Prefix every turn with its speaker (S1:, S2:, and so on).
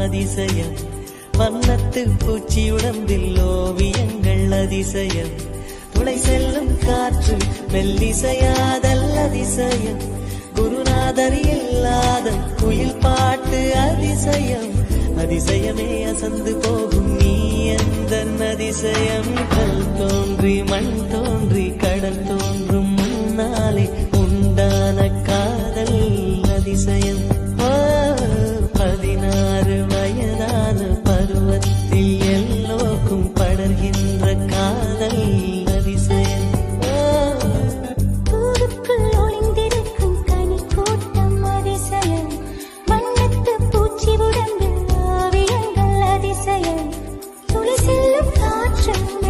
S1: அதிசயம் வண்ணத்து பூச்சி உடம்பில் ஓவியங்கள் அதிசயம் துளை செல்லும் காற்று மெல்லிசையாதல் அதிசயம் குருநாதர் இல்லாத குயில் பாட்டு அதிசயம் அதிசயமே அசந்து போகும் நீ எந்த அதிசயம் கல் தோன்றி மண் தோன்றி கடல் தோன்றும் முன்னாலே உண்டான காதல் அதிசயம் 16 வயதான பருவத்தில் எல்லோருக்கும் படர்கின்ற காதல்